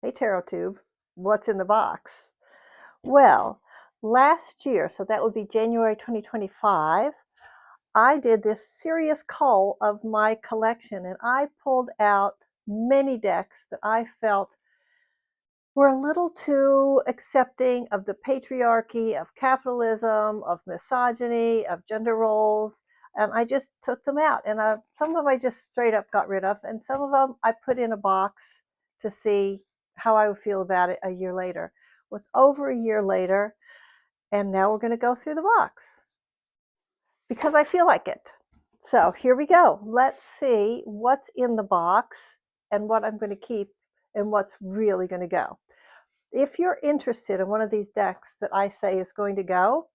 Hey TarotTube, what's in the box? Well, last year, so that would be January 2025, I did this serious cull of my collection and I pulled out many decks that I felt were a little too accepting of the patriarchy, of capitalism, of misogyny, of gender roles. And I just took them out. And some of them I just straight up got rid of. And some of them I put in a box to see how I would feel about it a year later. Well, it's over a year later. And now we're going to go through the box because I feel like it. So here we go. Let's see what's in the box and what I'm going to keep and what's really going to go. If you're interested in one of these decks that I say is going to go,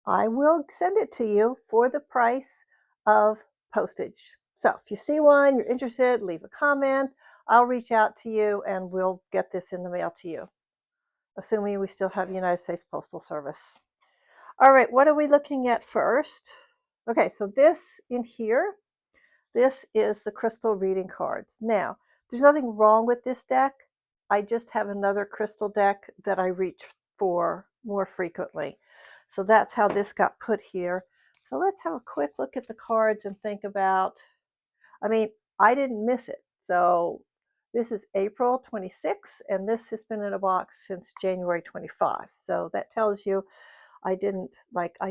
I will send it to you for the price of postage. So if you see one, you're interested, leave a comment. I'll reach out to you and we'll get this in the mail to you, assuming we still have United States Postal Service. All right, what are we looking at first? Okay, so this in here, this is the crystal reading cards. Now, there's nothing wrong with this deck. I just have another crystal deck that I reach for more frequently. So that's how this got put here. So let's have a quick look at the cards and think about, I mean, I didn't miss it. So this is April 26, and this has been in a box since January 25. So that tells you I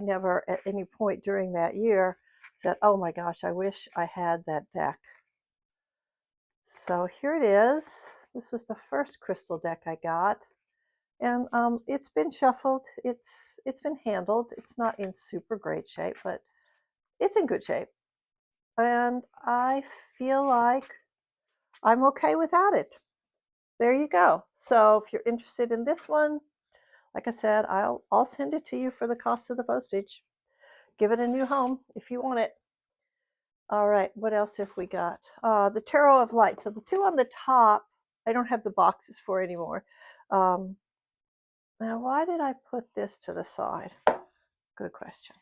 never at any point during that year said, oh my gosh, I wish I had that deck. So here it is. This was the first crystal deck I got, and it's been shuffled. It's been handled. It's not in super great shape, but it's in good shape, and I feel like I'm okay without it. There you go. So if you're interested in this one, like I said, I'll send it to you for the cost of the postage. Give it a new home if you want it. All right, what else have we got? The Tarot of Light. So the two on the top, I don't have the boxes for anymore. Now, why did I put this to the side? Good question.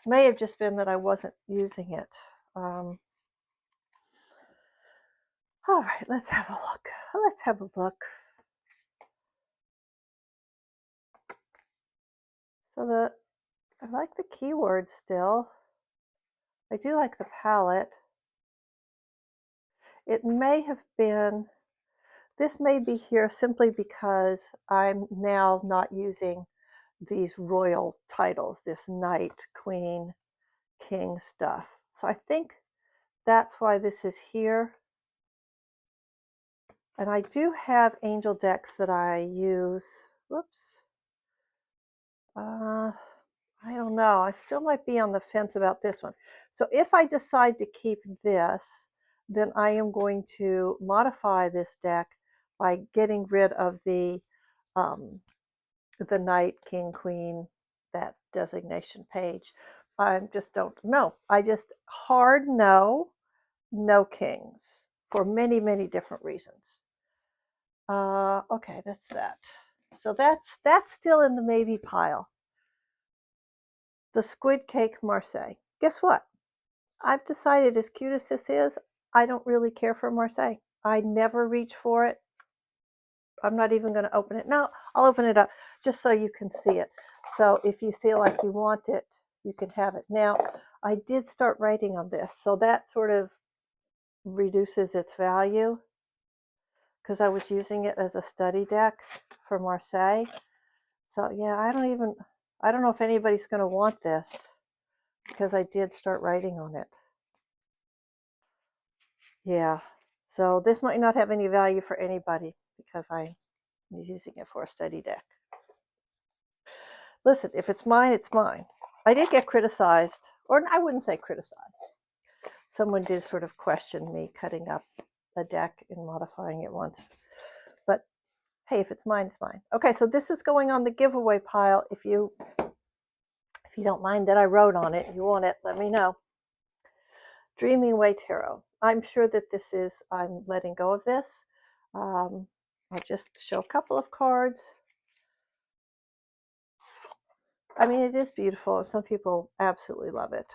It may have just been that I wasn't using it. All right, let's have a look. Let's have a look. So I like the keywords still. I do like the palette. It may have been, this may be here simply because I'm now not using these royal titles, this knight, queen, king stuff. So I think that's why this is here. And I do have angel decks that I use. Whoops. I don't know. I still might be on the fence about this one. So if I decide to keep this, then I am going to modify this deck by getting rid of the knight, king, queen, that designation page. I just don't know. I just hard no kings for many, many different reasons. Okay, that's that. So that's still in the maybe pile. The Squid Cake Marseille. Guess what? I've decided, as cute as this is, I don't really care for Marseille. I never reach for it. I'm not even going to open it. No, I'll open it up just so you can see it. So if you feel like you want it, you can have it. Now, I did start writing on this, so that sort of reduces its value because I was using it as a study deck for Marseille. So yeah, I don't know if anybody's going to want this because I did start writing on it. Yeah, so this might not have any value for anybody because I'm using it for a study deck. Listen, if it's mine, it's mine. I did get criticized, or I wouldn't say criticized. Someone did sort of question me cutting up a deck and modifying it once. But hey, if it's mine, it's mine. Okay, so this is going on the giveaway pile. If you don't mind that I wrote on it, you want it, let me know. Dreaming Way Tarot. I'm sure that I'm letting go of this. I'll just show a couple of cards. I mean, it is beautiful, and some people absolutely love it.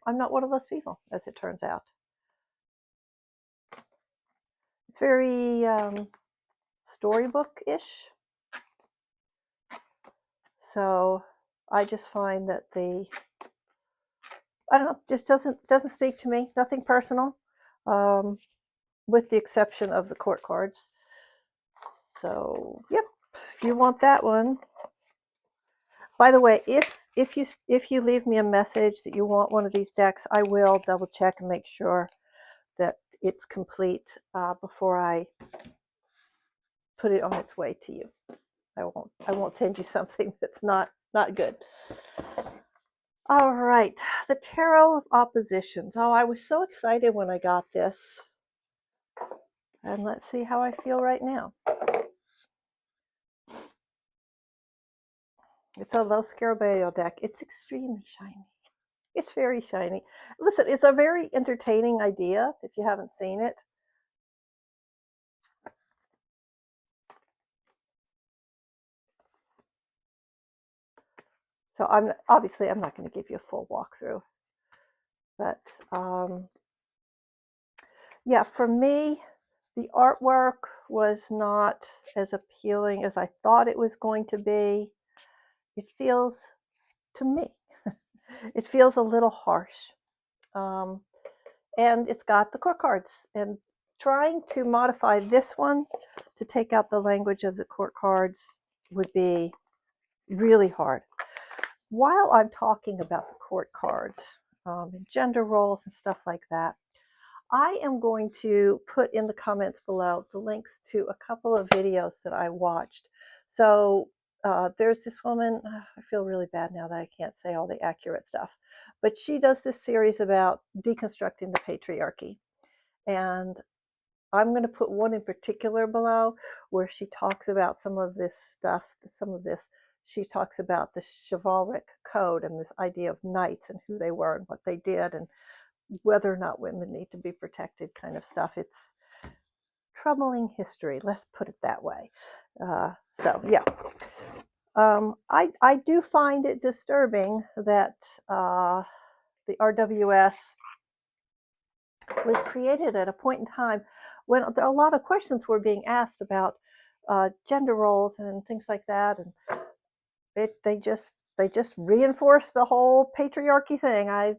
I'm not one of those people, as it turns out. It's very storybook-ish. So I just find that I don't know, just doesn't speak to me. Nothing personal, with the exception of the court cards. So yep, if you want that one. By the way, if you leave me a message that you want one of these decks, I will double check and make sure that it's complete before I put it on its way to you. I won't send you something that's not good. All right, the Tarot of Oppositions. Oh, I was so excited when I got this. And let's see how I feel right now. It's a Lo Scarabeo deck. It's extremely shiny. It's very shiny. Listen, it's a very entertaining idea if you haven't seen it. So I'm not going to give you a full walkthrough, but yeah, for me, the artwork was not as appealing as I thought it was going to be. It feels, to me, it feels a little harsh. And it's got the court cards, and trying to modify this one to take out the language of the court cards would be really hard. While I'm talking about the court cards and gender roles and stuff like that, I am going to put in the comments below the links to a couple of videos that I watched. So there's this woman, I feel really bad now that I can't say all the accurate stuff, but she does this series about deconstructing the patriarchy. And I'm going to put one in particular below where she talks about some of this stuff, she talks about the chivalric code and this idea of knights and who they were and what they did and whether or not women need to be protected kind of stuff. It's troubling history, let's put it that way. So yeah, I do find it disturbing that the RWS was created at a point in time when a lot of questions were being asked about gender roles and things like that, and they just reinforced the whole patriarchy thing. I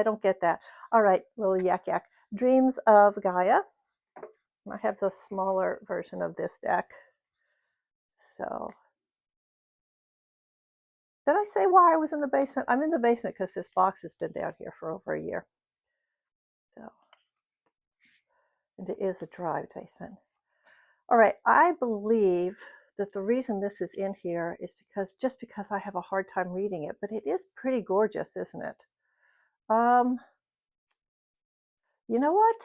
don't get that. All right, little yak. Dreams of Gaia. I have the smaller version of this deck. So, did I say why I was in the basement? I'm in the basement because this box has been down here for over a year. So, and it is a dry basement. All right, I believe that the reason this is in here is because I have a hard time reading it, but it is pretty gorgeous, isn't it? You know what?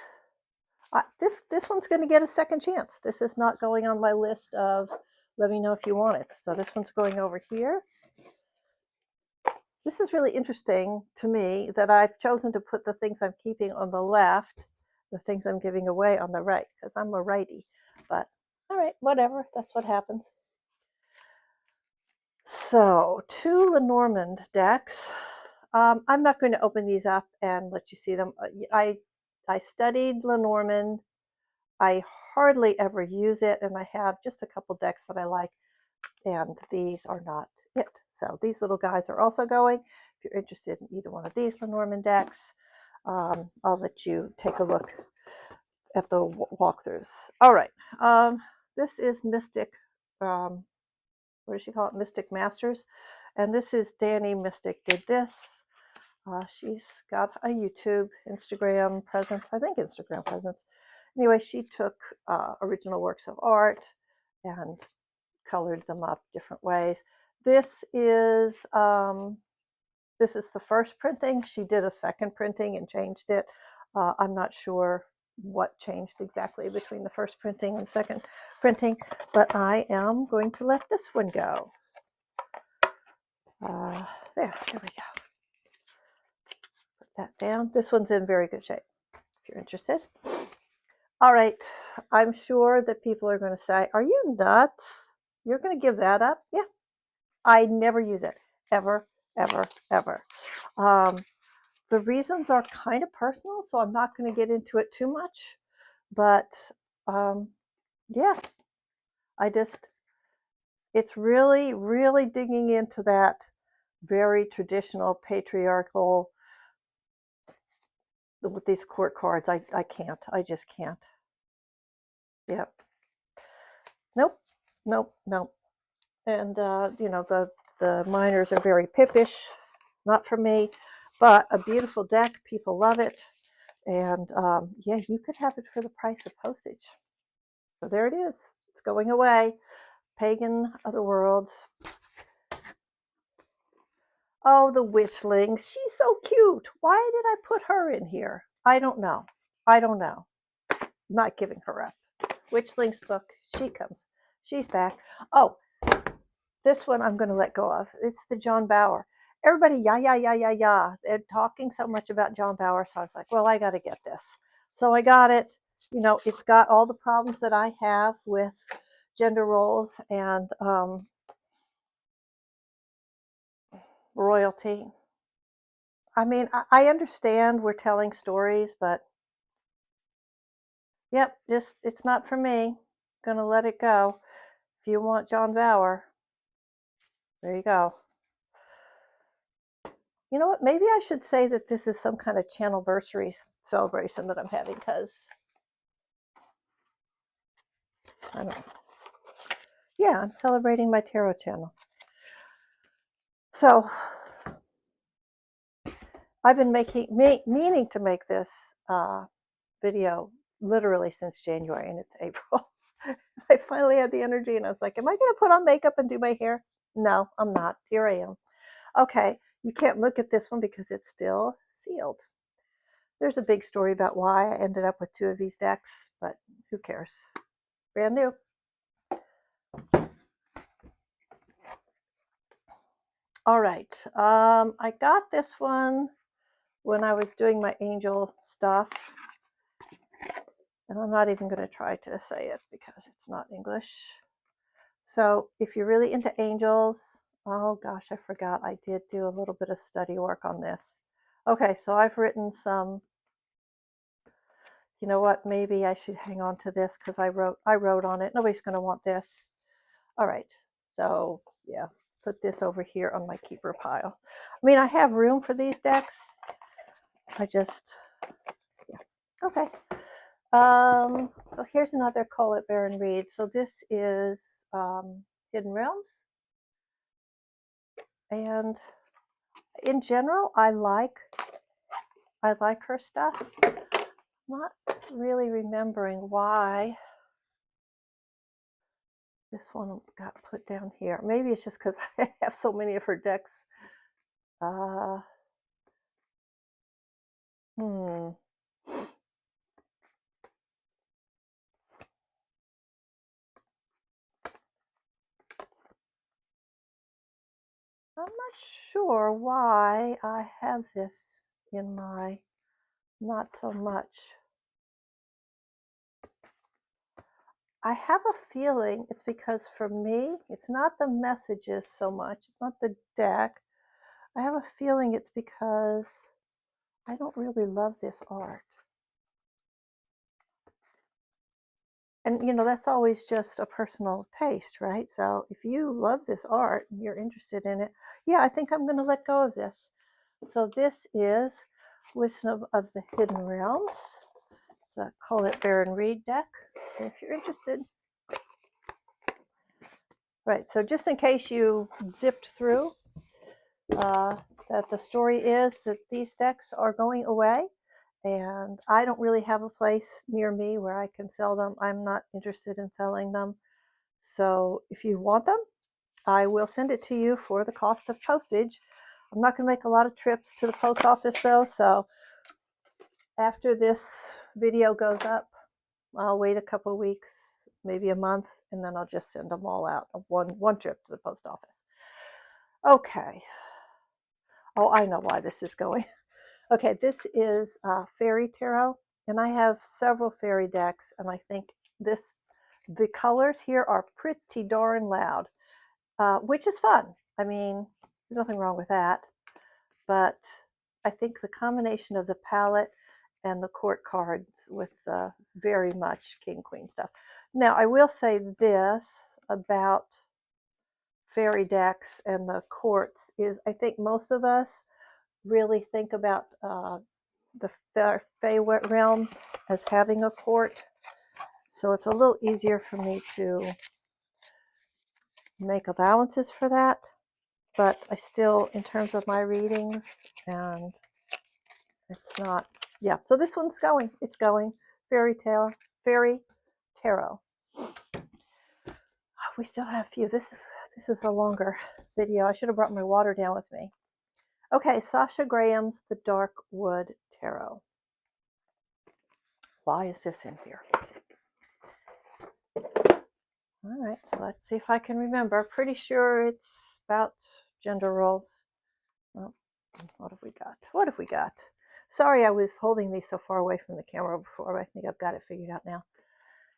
This one's going to get a second chance. This is not going on my list of let me know if you want it. So this one's going over here. This is really interesting to me that I've chosen to put the things I'm keeping on the left, the things I'm giving away on the right, because I'm a righty. But all right, whatever. That's what happens. So 2 Lenormand decks. I'm not going to open these up and let you see them. I studied Lenormand. I hardly ever use it, and I have just a couple decks that I like, and these are not it. So these little guys are also going. If you're interested in either one of these Lenormand decks, I'll let you take a look at the walkthroughs. All right, this is Mystic. What does she call it? Mystic Masters, and this is Danny Mystic did this. She's got a YouTube, Instagram presence. I think Instagram presence. Anyway, she took original works of art and colored them up different ways. This is the first printing. She did a second printing and changed it. I'm not sure what changed exactly between the first printing and second printing, but I am going to let this one go. There we go. Put that down. This one's in very good shape if you're interested. All right, I'm sure that people are going to say, are you nuts? You're going to give that up? Yeah, I never use it, ever, ever, ever. The reasons are kind of personal, so I'm not going to get into it too much. But yeah, It's really, really digging into that very traditional patriarchal with these court cards. I can't. I just can't. Yep. Nope. Nope. Nope. And you know, the minors are very pippish. Not for me, but a beautiful deck. People love it. And yeah, you could have it for the price of postage. So there it is. It's going away. Pagan Other Worlds. Oh, the witchlings. She's so cute. Why did I put her in here? I don't know. I don't know. I'm not giving her up. Witchlings book. She comes. She's back. Oh, this one I'm going to let go of. It's the John Bauer. Everybody, yeah. They're talking so much about John Bauer. So I was like, well, I got to get this. So I got it. You know, it's got all the problems that I have with gender roles and royalty. I mean, I understand we're telling stories, but yep, just it's not for me. Gonna let it go. If you want John Bauer, there you go. You know what? Maybe I should say that this is some kind of channelversary celebration that I'm having, because I don't know. Yeah, I'm celebrating my tarot channel. So I've been meaning to make this video literally since January, and it's April. I finally had the energy, and I was like, am I going to put on makeup and do my hair? No, I'm not. Here I am. Okay, you can't look at this one because it's still sealed. There's a big story about why I ended up with two of these decks, but who cares? Brand new. All right, I got this one when I was doing my angel stuff, and I'm not even going to try to say it because it's not English. So if you're really into angels, oh gosh, I forgot I did do a little bit of study work on this. Okay, so I've written some, you know what, maybe I should hang on to this because I wrote on it. Nobody's going to want this. All right, so yeah, put this over here on my keeper pile. I mean, I have room for these decks. I just, yeah, okay. Oh, here's another Call It Baron Reed. So this is Hidden Realms. And in general, I like her stuff. I'm not really remembering why this one got put down here. Maybe it's just because I have so many of her decks. I'm not sure why I have this in my not so much. I have a feeling it's because for me, it's not the messages so much, it's not the deck. I have a feeling it's because I don't really love this art. And you know, that's always just a personal taste, right? So if you love this art and you're interested in it, yeah, I think I'm going to let go of this. So this is Wisdom of the Hidden Realms. It's a Call It Baron Reed deck, if you're interested. Right, so just in case you zipped through, that the story is that these decks are going away, and I don't really have a place near me where I can sell them. I'm not interested in selling them. So if you want them, I will send it to you for the cost of postage. I'm not going to make a lot of trips to the post office though, so after this video goes up, I'll wait a couple of weeks, maybe a month, and then I'll just send them all out of one trip to the post office. Okay. Oh, I know why this is going. Okay, this is Fairy Tarot, and I have several fairy decks, and I think the colors here are pretty darn loud, which is fun. I mean, there's nothing wrong with that, but I think the combination of the palette and the court cards with very much king queen stuff. Now I will say this, about fairy decks and the courts is I think most of us really think about the Fey realm as having a court. So it's a little easier for me to make allowances for that. But I still, in terms of my readings, and it's not, yeah. So this one's going, it's going. Fairy tarot. We still have a few. This is a longer video. I should have brought my water down with me. Okay, Sasha Graham's The Dark Wood Tarot. Why is this in here? All right, so let's see if I can remember. Pretty sure it's about gender roles. Oh, what have we got? What have we got? Sorry, I was holding these so far away from the camera before, but I think I've got it figured out now.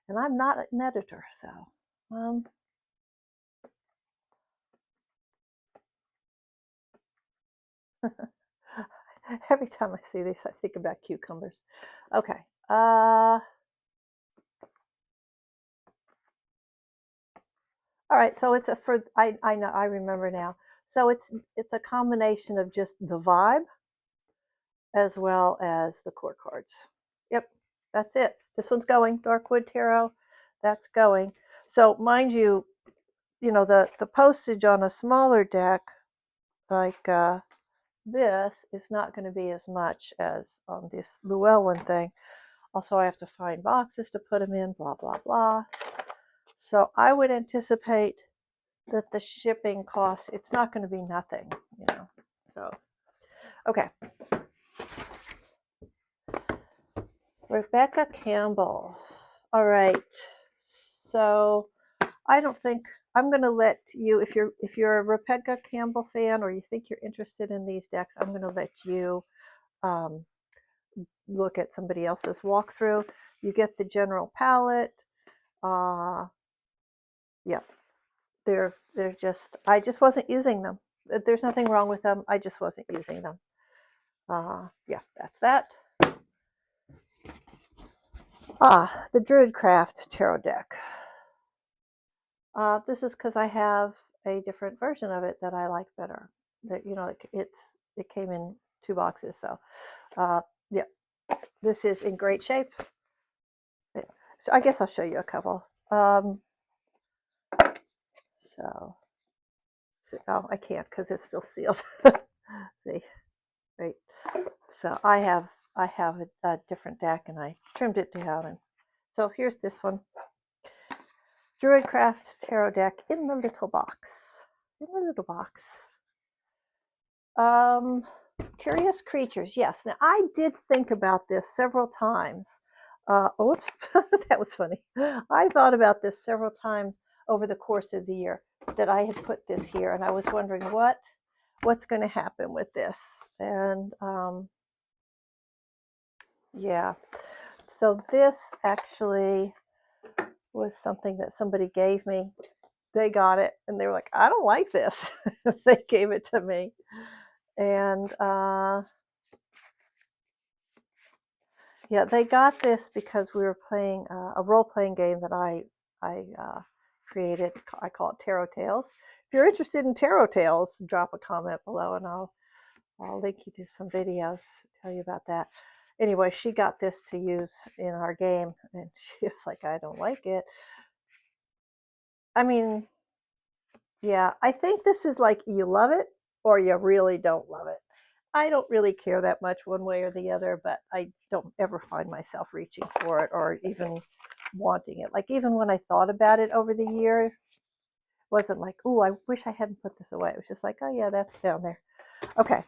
And I'm not an editor, so every time I see these, I think about cucumbers. Okay. All right, so it's I know, I remember now. So it's a combination of just the vibe as well as the court cards. Yep, that's it. This one's going, Darkwood Tarot. That's going. So mind you, the postage on a smaller deck like this is not going to be as much as on this Llewellyn thing. Also, I have to find boxes to put them in, blah, blah, blah. So I would anticipate that the shipping costs, it's not going to be nothing, So, okay. Rebecca Campbell. All right. So I don't think I'm going to let you, if you're a Rebecca Campbell fan or you think you're interested in these decks, I'm going to let you look at somebody else's walkthrough. You get the general palette. Yeah, they're just, I just wasn't using them. There's nothing wrong with them. I just wasn't using them. Yeah, that's that. The Druidcraft Tarot deck. This is because I have a different version of it that I like better. That it came in 2 boxes, so yeah, this is in great shape. So I guess I'll show you a couple. So oh, I can't because it's still sealed. See, right. So I have a different deck and I trimmed it down, and so here's this one. Druidcraft Tarot deck in the little box. In the little box. Curious creatures. Yes. Now I did think about this several times. Oops, that was funny. I thought about this several times over the course of the year that I had put this here, and I was wondering what's going to happen with this. And yeah, so this actually was something that somebody gave me. They got it and they were like, I don't like this. They gave it to me. And yeah, they got this because we were playing a role-playing game that I created. I call it Tarot Tales. If you're interested in Tarot Tales, drop a comment below and I'll link you to some videos, tell you about that. Anyway, she got this to use in our game and she was like, I don't like it. I mean, yeah, I think this is like you love it or you really don't love it. I don't really care that much one way or the other, but I don't ever find myself reaching for it or even wanting it. Like even when I thought about it over the year, it wasn't like, oh, I wish I hadn't put this away. It was just like, oh yeah, that's down there. Okay.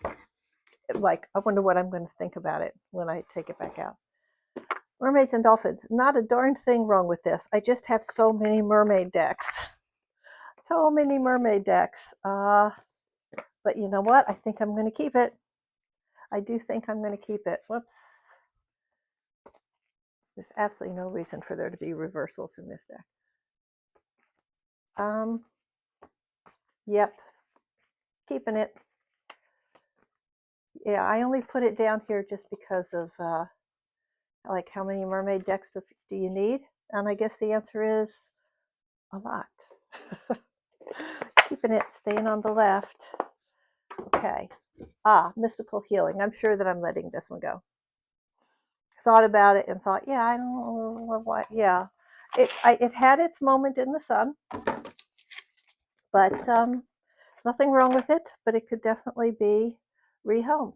Like, I wonder what I'm going to think about it when I take it back out. Mermaids and Dolphins. Not a darn thing wrong with this. I just have so many mermaid decks. So many mermaid decks. But you know what? I think I'm going to keep it. I do think I'm going to keep it. Whoops. There's absolutely no reason for there to be reversals in this deck. Yep. Keeping it. Yeah, I only put it down here just because of like how many mermaid decks do you need? And I guess the answer is a lot. Keeping it, staying on the left. Okay. Mystical healing. I'm sure that I'm letting this one go. Thought about it and thought, yeah, I don't know what. Yeah, it had its moment in the sun, but nothing wrong with it. But it could definitely be rehomed.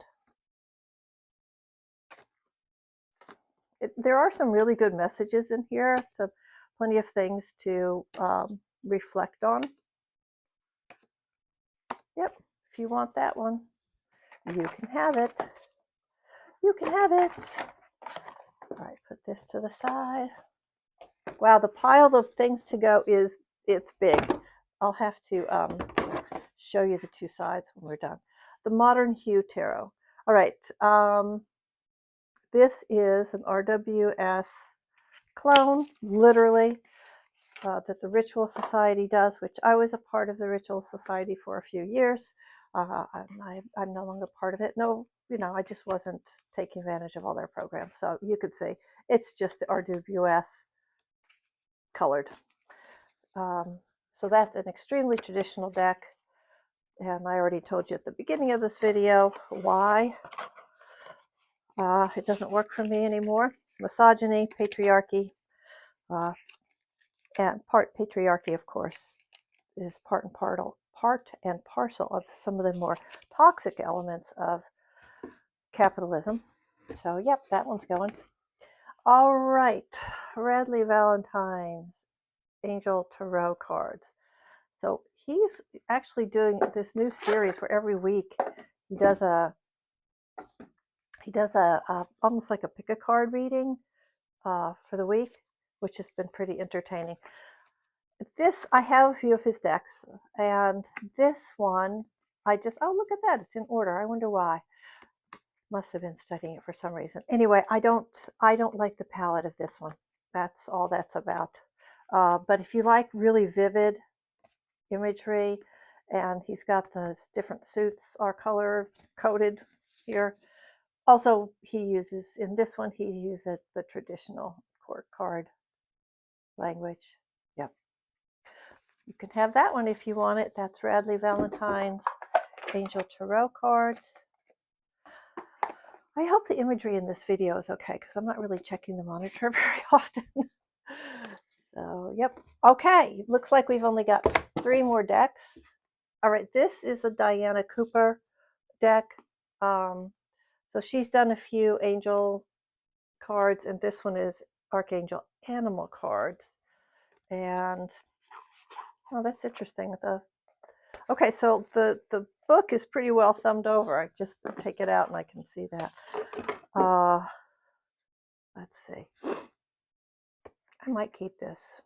There are some really good messages in here. So plenty of things to reflect on. Yep. If you want that one, you can have it. You can have it. All right, put this to the side. Wow, the pile of things to go it's big. I'll have to show you the two sides when we're done. The Modern Hue Tarot. All right, this is an RWS clone, literally, that the Ritual Society does, which I was a part of the Ritual Society for a few years. I'm no longer part of it. No, I just wasn't taking advantage of all their programs. So you could see it's just the RWS colored. So that's an extremely traditional deck. And I already told you at the beginning of this video why it doesn't work for me anymore. Misogyny, patriarchy, and part patriarchy, of course, is part and parcel of some of the more toxic elements of capitalism. So, yep, that one's going. All right, Radley Valentine's Angel Tarot cards. So he's actually doing this new series where every week he does a almost like a pick a card reading for the week, which has been pretty entertaining. I have a few of his decks, and this one oh, look at that, it's in order. I wonder why. Must have been studying it for some reason. Anyway, I don't like the palette of this one. That's all that's about. But if you like really vivid imagery, and he's got the different suits are color coded here. Also, in this one, he uses the traditional court card language. Yep. You can have that one if you want it. That's Radley Valentine's Angel Tarot cards. I hope the imagery in this video is okay because I'm not really checking the monitor very often. So, yep. Okay, looks like we've only got 3 more decks. All right, this is a Diana Cooper deck. So she's done a few angel cards, and this one is Archangel Animal cards. And oh, that's interesting. Okay, so the book is pretty well thumbed over. I just take it out and I can see that. Let's see. I might keep this.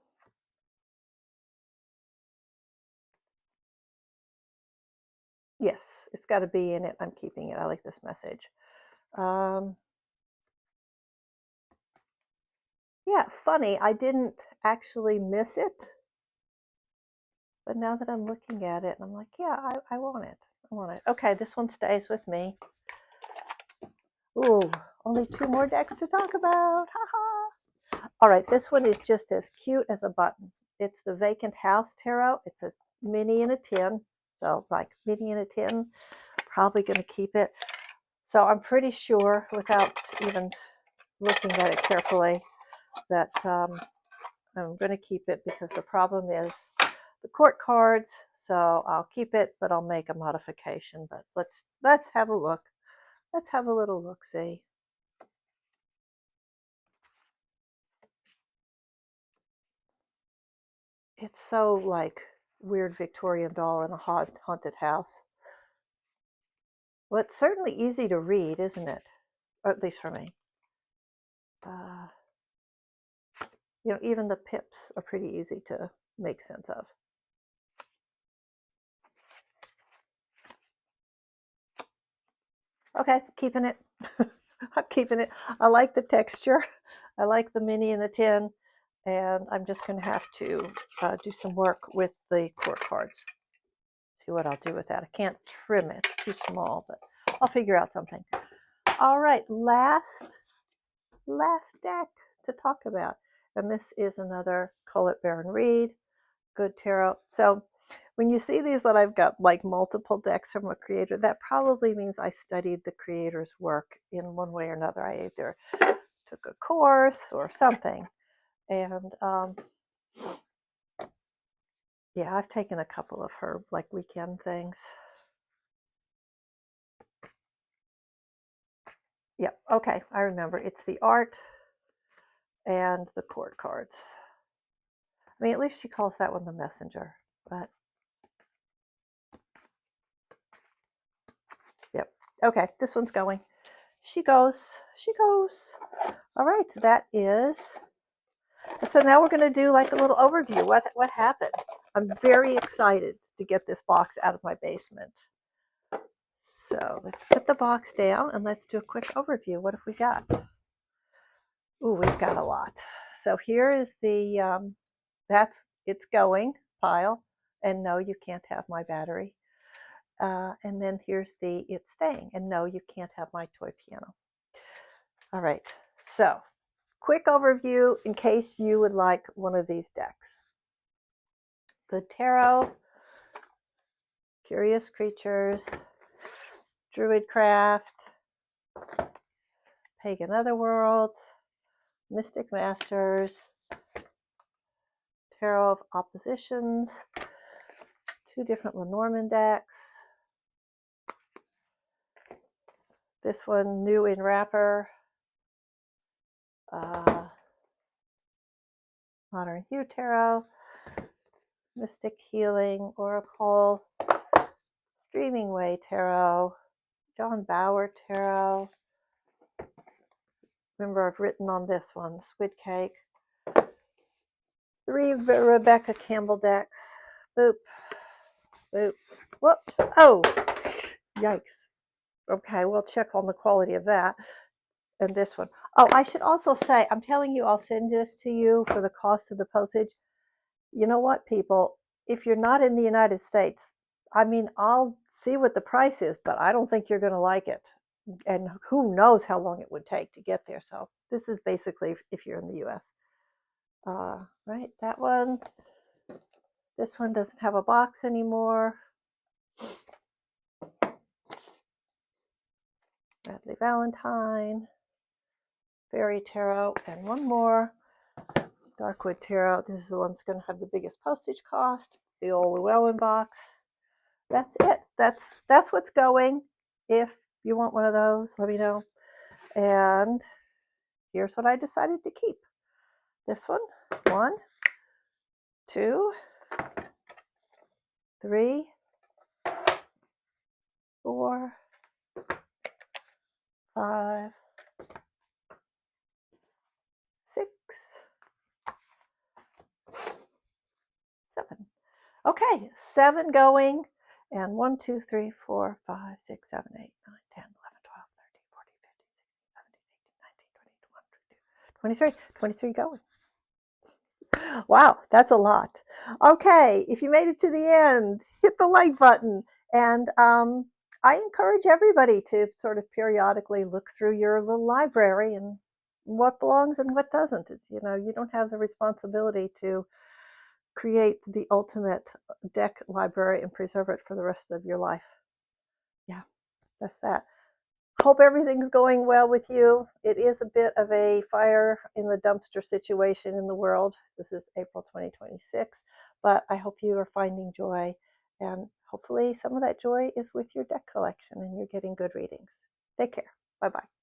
Yes, it's got to be in it. I'm keeping it. I like this message. Yeah, funny. I didn't actually miss it. But now that I'm looking at it, I'm like, yeah, I want it. I want it. Okay, this one stays with me. Ooh, only 2 more decks to talk about. Haha. All right, this one is just as cute as a button. It's the Vacant House Tarot. It's a mini in a tin. So, like, mini in a tin. Probably going to keep it. So, I'm pretty sure, without even looking at it carefully, that I'm going to keep it because the problem is the court cards. So I'll keep it, but I'll make a modification. But let's have a look. Let's have a little look-see. It's so like weird Victorian doll in a haunted house. Well, it's certainly easy to read, isn't it? Or at least for me. Even the pips are pretty easy to make sense of. Okay, keeping it. I'm keeping it. I like the texture. I like the mini in the tin. And I'm just going to have to do some work with the court cards. See what I'll do with that. I can't trim it. It's too small, but I'll figure out something. All right, last deck to talk about. And this is another Colette Baron Reed Good tarot. So when you see these that I've got like multiple decks from a creator, that probably means I studied the creator's work in one way or another. I either took a course or something. And yeah, I've taken a couple of her like weekend things. Yep. Okay. I remember. It's the art and the court cards. I mean, at least she calls that one the messenger, but yep. Okay. This one's going. She goes. She goes. All right. That is. So now we're going to do like a little overview. What happened? I'm very excited to get this box out of my basement. So let's put the box down and let's do a quick overview. What have we got? Ooh, we've got a lot. So here is the, that's it's going pile. And no, you can't have my battery. And then here's the it's staying. And no, you can't have my toy piano. All right. So quick overview in case you would like one of these decks. Good Tarot, Curious Creatures, Druidcraft, Pagan Otherworld, Mystic Masters, Tarot of Oppositions, 2 different Lenormand decks. This one, new in wrapper. Modern Hue Tarot, Mystic Healing Oracle, Dreaming Way Tarot, John Bauer Tarot. Remember, I've written on this one, Squid Cake. 3 Rebecca Campbell decks. Boop. Boop. Whoops. Oh, yikes. Okay, we'll check on the quality of that. And this one. Oh, I should also say, I'm telling you, I'll send this to you for the cost of the postage. You know what, people? If you're not in the United States, I mean, I'll see what the price is, but I don't think you're going to like it. And who knows how long it would take to get there. So this is basically if you're in the US. Right, that one. This one doesn't have a box anymore. Bradley Valentine, Fairy Tarot, and one more. Darkwood Tarot. This is the one that's going to have the biggest postage cost. The old Llewellyn box. That's it. That's what's going. If you want one of those, let me know. And here's what I decided to keep. This one. 1, 2, 3, 4, 5, 6, 7. Okay, 7 going. And 1, 2, 3, 4, 5, 6, 7, 8, 9, 10, 11, 12, 13, 14, 15, 16, 17, 18, 19, 20, 21, 22, 23 going. Wow, that's a lot. Okay, if you made it to the end, hit the like button. And I encourage everybody to sort of periodically look through your little library and what belongs and what doesn't. You know, you don't have the responsibility to create the ultimate deck library and preserve it for the rest of your life. Yeah, that's that. Hope everything's going well with you. It is a bit of a fire in the dumpster situation in the world. This is April 2026, but I hope you are finding joy, and hopefully some of that joy is with your deck collection and you're getting good readings. Take care. Bye-bye.